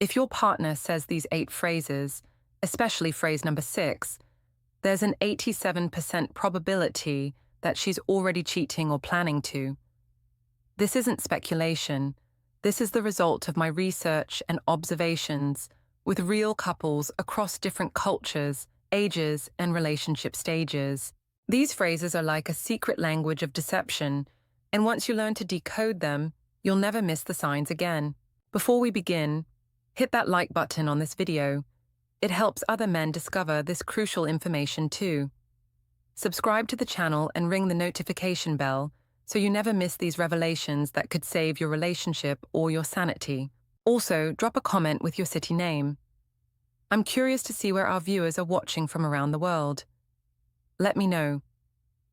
If your partner says these 8 phrases, especially phrase number 6, there's an 87% probability that she's already cheating or planning to. This isn't speculation. This is the result of my research and observations with real couples across different cultures, ages, and relationship stages. These phrases are like a secret language of deception, and once you learn to decode them, you'll never miss the signs again. Before we begin, hit that like button on this video. It helps other men discover this crucial information too. Subscribe to the channel and ring the notification bell so you never miss these revelations that could save your relationship or your sanity. Also, drop a comment with your city name. I'm curious to see where our viewers are watching from around the world. Let me know.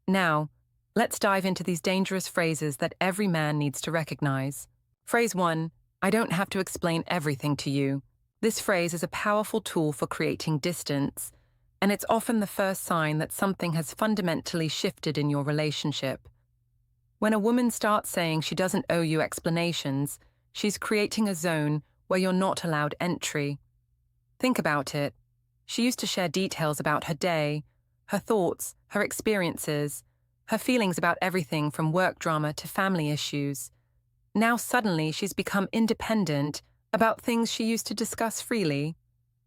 Now, let's dive into these dangerous phrases that every man needs to recognize. Phrase 1, I don't have to explain everything to you. This phrase is a powerful tool for creating distance, and it's often the first sign that something has fundamentally shifted in your relationship. When a woman starts saying she doesn't owe you explanations, she's creating a zone where you're not allowed entry. Think about it. She used to share details about her day, her thoughts, her experiences, her feelings about everything from work drama to family issues. Now suddenly she's become independent about things she used to discuss freely.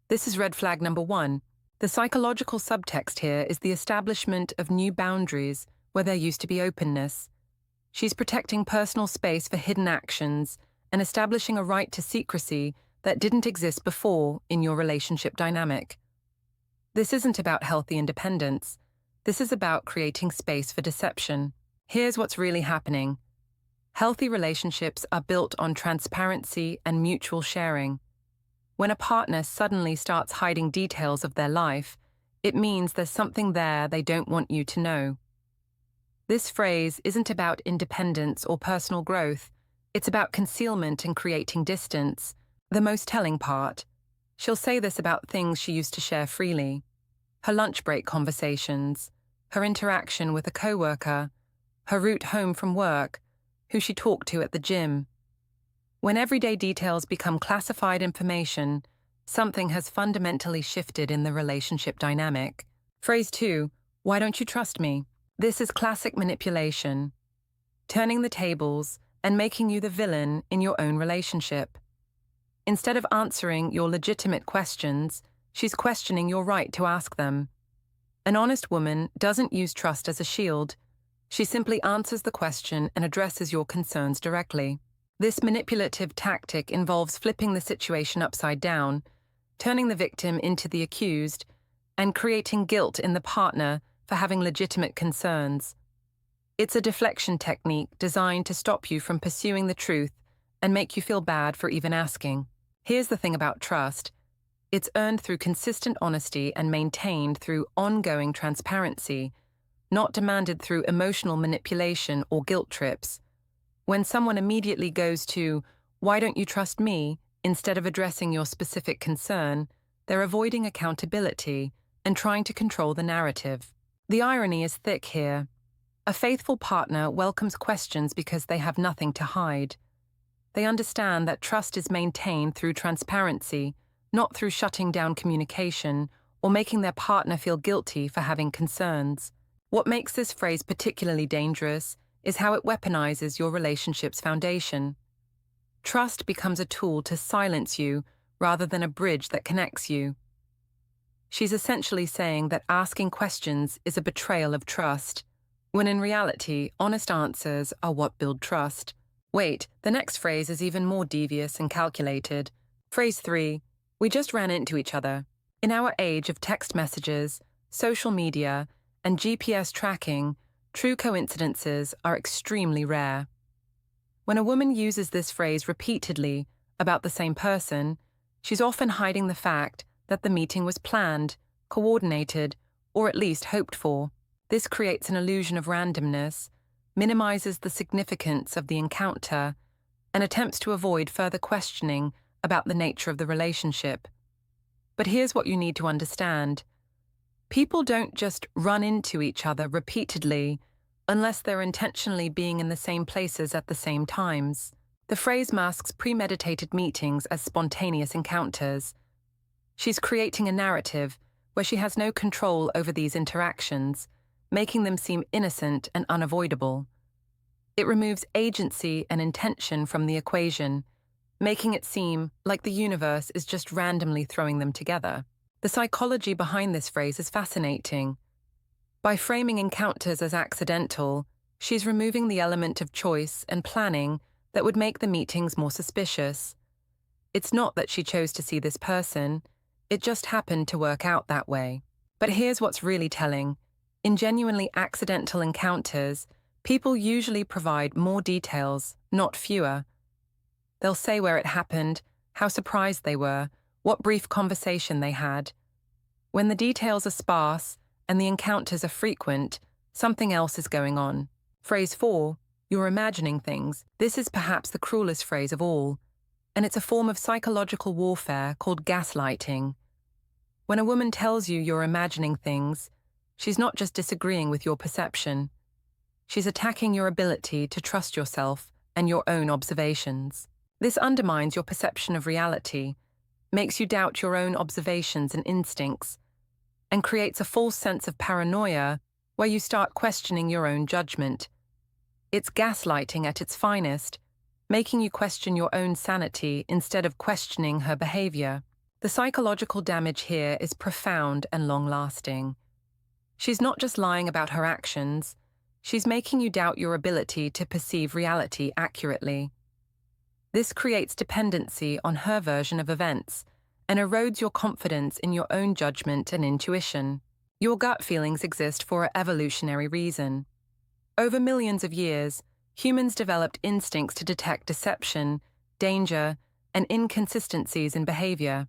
This is red flag number 1. The psychological subtext here is the establishment of new boundaries where there used to be openness. She's protecting personal space for hidden actions and establishing a right to secrecy that didn't exist before in your relationship dynamic. This isn't about healthy independence. This is about creating space for deception. Here's what's really happening. Healthy relationships are built on transparency and mutual sharing. When a partner suddenly starts hiding details of their life, it means there's something there they don't want you to know. This phrase isn't about independence or personal growth. It's about concealment and creating distance. The most telling part. She'll say this about things she used to share freely. Her lunch break conversations, her interaction with a coworker, her route home from work, who she talked to at the gym. When everyday details become classified information, something has fundamentally shifted in the relationship dynamic. Phrase 2, why don't you trust me? This is classic manipulation, turning the tables and making you the villain in your own relationship. Instead of answering your legitimate questions, she's questioning your right to ask them. An honest woman doesn't use trust as a shield. She simply answers the question and addresses your concerns directly. This manipulative tactic involves flipping the situation upside down, turning the victim into the accused, and creating guilt in the partner for having legitimate concerns. It's a deflection technique designed to stop you from pursuing the truth and make you feel bad for even asking. Here's the thing about trust. It's earned through consistent honesty and maintained through ongoing transparency, not demanded through emotional manipulation or guilt trips. When someone immediately goes to, why don't you trust me, instead of addressing your specific concern, they're avoiding accountability and trying to control the narrative. The irony is thick here. A faithful partner welcomes questions because they have nothing to hide. They understand that trust is maintained through transparency, not through shutting down communication or making their partner feel guilty for having concerns. What makes this phrase particularly dangerous is how it weaponizes your relationship's foundation. Trust becomes a tool to silence you rather than a bridge that connects you. She's essentially saying that asking questions is a betrayal of trust, when in reality, honest answers are what build trust. Wait, the next phrase is even more devious and calculated. Phrase 3, we just ran into each other. In our age of text messages, social media, and GPS tracking, true coincidences are extremely rare. When a woman uses this phrase repeatedly about the same person, she's often hiding the fact that the meeting was planned, coordinated, or at least hoped for. This creates an illusion of randomness, minimizes the significance of the encounter, and attempts to avoid further questioning about the nature of the relationship. But here's what you need to understand. People don't just run into each other repeatedly unless they're intentionally being in the same places at the same times. The phrase masks premeditated meetings as spontaneous encounters. She's creating a narrative where she has no control over these interactions, making them seem innocent and unavoidable. It removes agency and intention from the equation, making it seem like the universe is just randomly throwing them together. The psychology behind this phrase is fascinating. By framing encounters as accidental, she's removing the element of choice and planning that would make the meetings more suspicious. It's not that she chose to see this person, it just happened to work out that way. But here's what's really telling. In genuinely accidental encounters, people usually provide more details, not fewer. They'll say where it happened, how surprised they were, what brief conversation they had. When the details are sparse and the encounters are frequent, something else is going on. Phrase 4, you're imagining things. This is perhaps the cruelest phrase of all, and it's a form of psychological warfare called gaslighting. When a woman tells you you're imagining things, she's not just disagreeing with your perception. She's attacking your ability to trust yourself and your own observations. This undermines your perception of reality, makes you doubt your own observations and instincts, and creates a false sense of paranoia where you start questioning your own judgment. It's gaslighting at its finest, making you question your own sanity instead of questioning her behavior. The psychological damage here is profound and long-lasting. She's not just lying about her actions, she's making you doubt your ability to perceive reality accurately. This creates dependency on her version of events and erodes your confidence in your own judgment and intuition. Your gut feelings exist for an evolutionary reason. Over millions of years, humans developed instincts to detect deception, danger, and inconsistencies in behavior.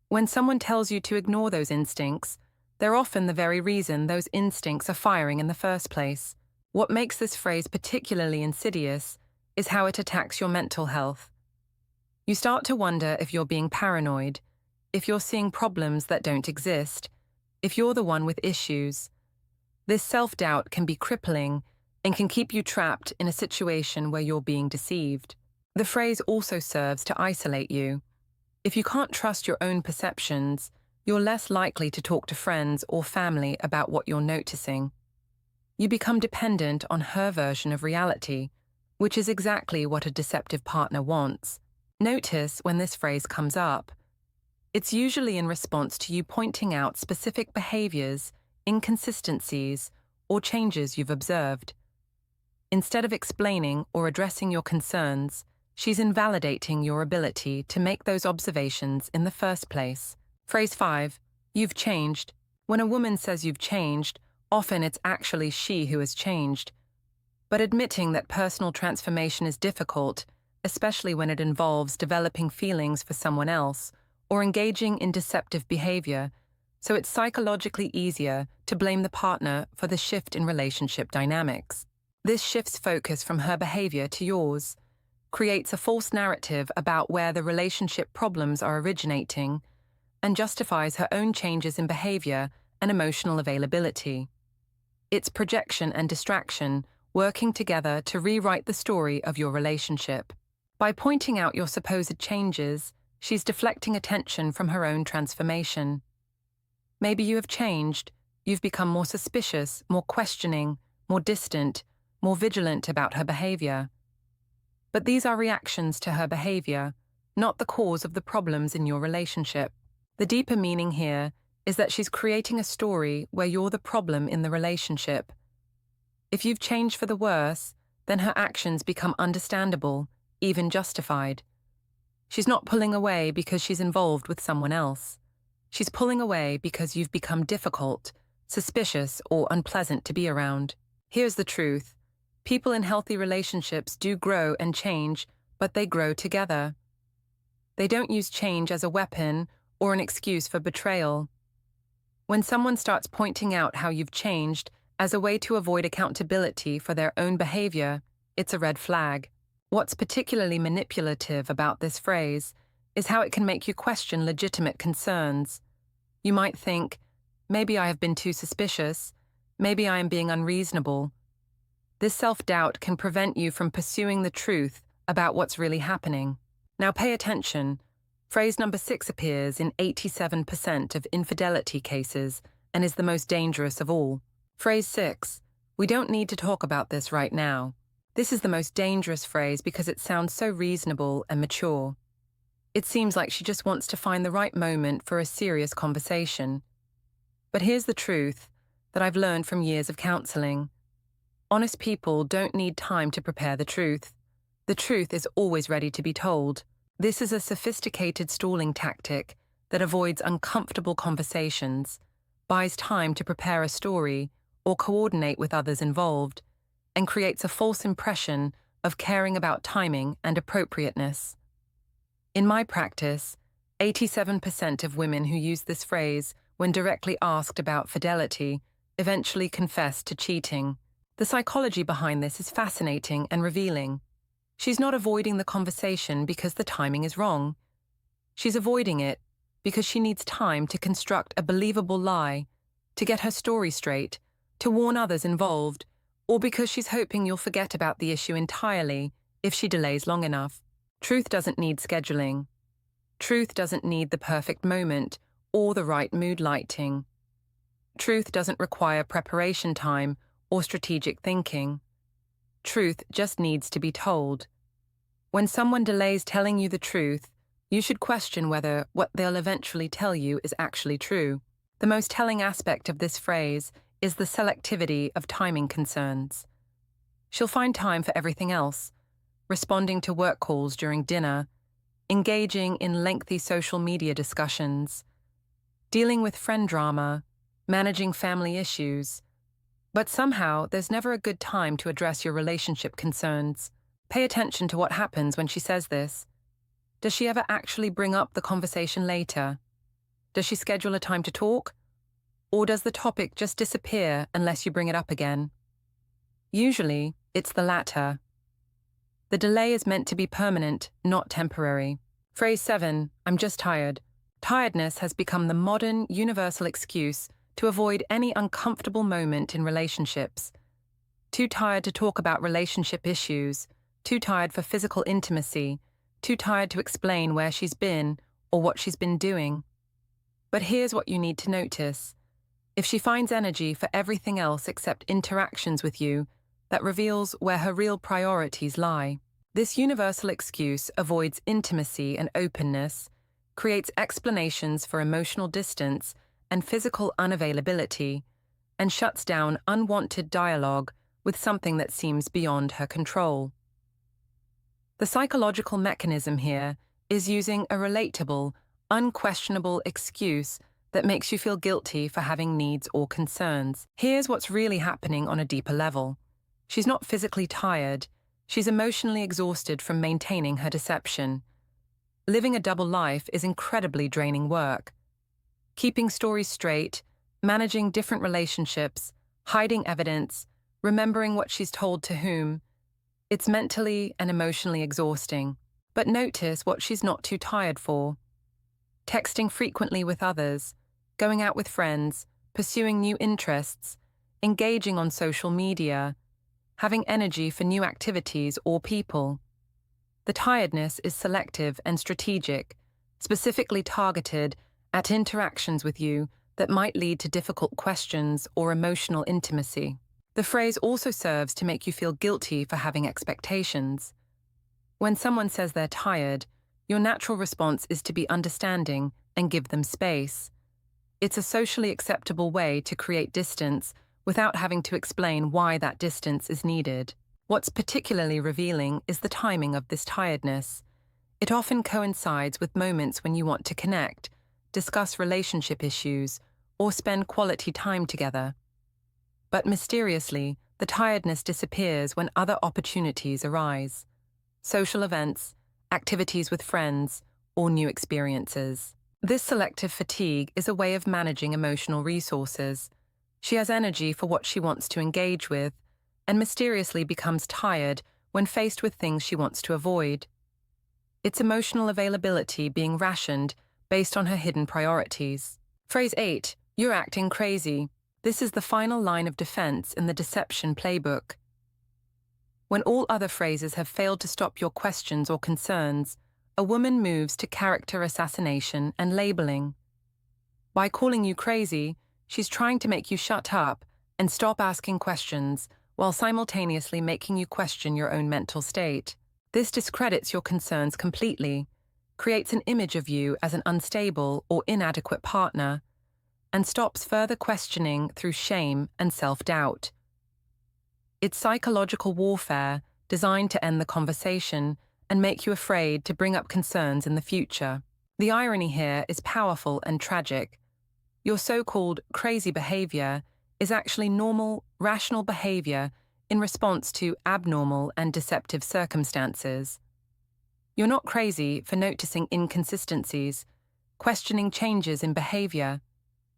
When someone tells you to ignore those instincts, they're often the very reason those instincts are firing in the first place. What makes this phrase particularly insidious is how it attacks your mental health. You start to wonder if you're being paranoid, if you're seeing problems that don't exist, if you're the one with issues. This self-doubt can be crippling and can keep you trapped in a situation where you're being deceived. The phrase also serves to isolate you. If you can't trust your own perceptions, you're less likely to talk to friends or family about what you're noticing. You become dependent on her version of reality, which is exactly what a deceptive partner wants. Notice when this phrase comes up. It's usually in response to you pointing out specific behaviors, inconsistencies, or changes you've observed. Instead of explaining or addressing your concerns, she's invalidating your ability to make those observations in the first place. Phrase 5, you've changed. When a woman says you've changed, often it's actually she who has changed. But admitting that personal transformation is difficult, especially when it involves developing feelings for someone else or engaging in deceptive behavior, so it's psychologically easier to blame the partner for the shift in relationship dynamics. This shifts focus from her behavior to yours, creates a false narrative about where the relationship problems are originating, and justifies her own changes in behavior and emotional availability. It's projection and distraction working together to rewrite the story of your relationship. By pointing out your supposed changes, she's deflecting attention from her own transformation. Maybe you have changed, you've become more suspicious, more questioning, more distant, more vigilant about her behavior. But these are reactions to her behavior, not the cause of the problems in your relationship. The deeper meaning here is that she's creating a story where you're the problem in the relationship. If you've changed for the worse, then her actions become understandable, even justified. She's not pulling away because she's involved with someone else. She's pulling away because you've become difficult, suspicious, or unpleasant to be around. Here's the truth. People in healthy relationships do grow and change, but they grow together. They don't use change as a weapon or an excuse for betrayal. When someone starts pointing out how you've changed as a way to avoid accountability for their own behavior, it's a red flag. What's particularly manipulative about this phrase is how it can make you question legitimate concerns. You might think, maybe I have been too suspicious, maybe I am being unreasonable. This self-doubt can prevent you from pursuing the truth about what's really happening. Now pay attention. Phrase number 6 appears in 87% of infidelity cases and is the most dangerous of all. Phrase 6, we don't need to talk about this right now. This is the most dangerous phrase because it sounds so reasonable and mature. It seems like she just wants to find the right moment for a serious conversation. But here's the truth that I've learned from years of counseling. Honest people don't need time to prepare the truth. The truth is always ready to be told. This is a sophisticated stalling tactic that avoids uncomfortable conversations, buys time to prepare a story or coordinate with others involved, and creates a false impression of caring about timing and appropriateness. In my practice, 87% of women who use this phrase when directly asked about fidelity eventually confess to cheating. The psychology behind this is fascinating and revealing. She's not avoiding the conversation because the timing is wrong. She's avoiding it because she needs time to construct a believable lie, to get her story straight, to warn others involved, or because she's hoping you'll forget about the issue entirely if she delays long enough. Truth doesn't need scheduling. Truth doesn't need the perfect moment or the right mood lighting. Truth doesn't require preparation time or strategic thinking. Truth just needs to be told. When someone delays telling you the truth, you should question whether what they'll eventually tell you is actually true. The most telling aspect of this phrase is the selectivity of timing concerns. She'll find time for everything else, responding to work calls during dinner, engaging in lengthy social media discussions, dealing with friend drama, managing family issues. But somehow, there's never a good time to address your relationship concerns. Pay attention to what happens when she says this. Does she ever actually bring up the conversation later? Does she schedule a time to talk? Or does the topic just disappear unless you bring it up again? Usually, it's the latter. The delay is meant to be permanent, not temporary. Phrase 7, I'm just tired. Tiredness has become the modern, universal excuse to avoid any uncomfortable moment in relationships. Too tired to talk about relationship issues, too tired for physical intimacy, too tired to explain where she's been or what she's been doing. But here's what you need to notice. If she finds energy for everything else except interactions with you, that reveals where her real priorities lie. This universal excuse avoids intimacy and openness, creates explanations for emotional distance and physical unavailability, and shuts down unwanted dialogue with something that seems beyond her control. The psychological mechanism here is using a relatable, unquestionable excuse that makes you feel guilty for having needs or concerns. Here's what's really happening on a deeper level. She's not physically tired, she's emotionally exhausted from maintaining her deception. Living a double life is incredibly draining work. Keeping stories straight, managing different relationships, hiding evidence, remembering what she's told to whom. It's mentally and emotionally exhausting. But notice what she's not too tired for. Texting frequently with others, going out with friends, pursuing new interests, engaging on social media, having energy for new activities or people. The tiredness is selective and strategic, specifically targeted at interactions with you that might lead to difficult questions or emotional intimacy. The phrase also serves to make you feel guilty for having expectations. When someone says they're tired, your natural response is to be understanding and give them space. It's a socially acceptable way to create distance without having to explain why that distance is needed. What's particularly revealing is the timing of this tiredness. It often coincides with moments when you want to connect, discuss relationship issues, or spend quality time together. But mysteriously, the tiredness disappears when other opportunities arise. Social events, activities with friends, or new experiences. This selective fatigue is a way of managing emotional resources. She has energy for what she wants to engage with, and mysteriously becomes tired when faced with things she wants to avoid. It's emotional availability being rationed based on her hidden priorities. Phrase 8, you're acting crazy. This is the final line of defense in the deception playbook. When all other phrases have failed to stop your questions or concerns, a woman moves to character assassination and labeling. By calling you crazy, she's trying to make you shut up and stop asking questions while simultaneously making you question your own mental state. This discredits your concerns completely, creates an image of you as an unstable or inadequate partner, and stops further questioning through shame and self-doubt. It's psychological warfare designed to end the conversation and make you afraid to bring up concerns in the future. The irony here is powerful and tragic. Your so-called crazy behavior is actually normal, rational behavior in response to abnormal and deceptive circumstances. You're not crazy for noticing inconsistencies, questioning changes in behavior,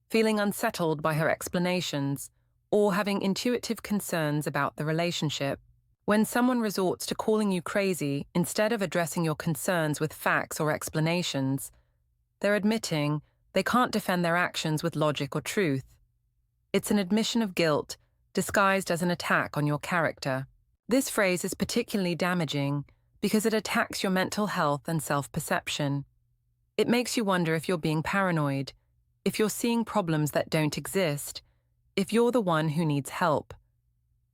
feeling unsettled by her explanations, or having intuitive concerns about the relationship. When someone resorts to calling you crazy instead of addressing your concerns with facts or explanations, they're admitting they can't defend their actions with logic or truth. It's an admission of guilt disguised as an attack on your character. This phrase is particularly damaging because it attacks your mental health and self-perception. It makes you wonder if you're being paranoid, if you're seeing problems that don't exist, if you're the one who needs help.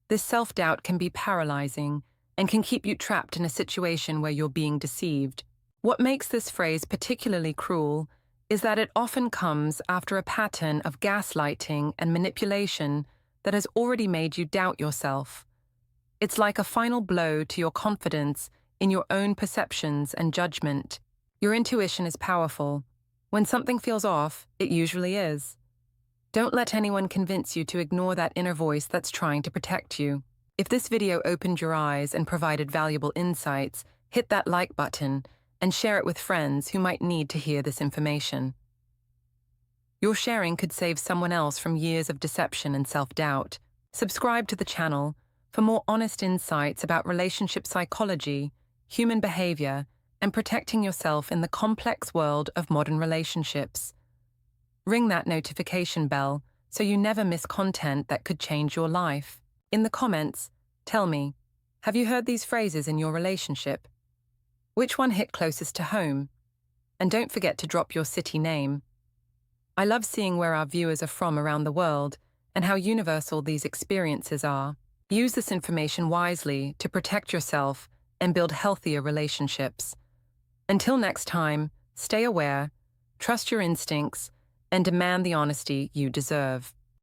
This self-doubt can be paralyzing and can keep you trapped in a situation where you're being deceived. What makes this phrase particularly cruel is that it often comes after a pattern of gaslighting and manipulation that has already made you doubt yourself. It's like a final blow to your confidence in your own perceptions and judgment. Your intuition is powerful. When something feels off, it usually is. Don't let anyone convince you to ignore that inner voice that's trying to protect you. If this video opened your eyes and provided valuable insights, hit that like button and share it with friends who might need to hear this information. Your sharing could save someone else from years of deception and self-doubt. Subscribe to the channel for more honest insights about relationship psychology, human behavior, and protecting yourself in the complex world of modern relationships. Ring that notification bell so you never miss content that could change your life. In the comments, tell me, have you heard these phrases in your relationship? Which one hit closest to home? And don't forget to drop your city name. I love seeing where our viewers are from around the world and how universal these experiences are. Use this information wisely to protect yourself and build healthier relationships. Until next time, stay aware, trust your instincts, and demand the honesty you deserve.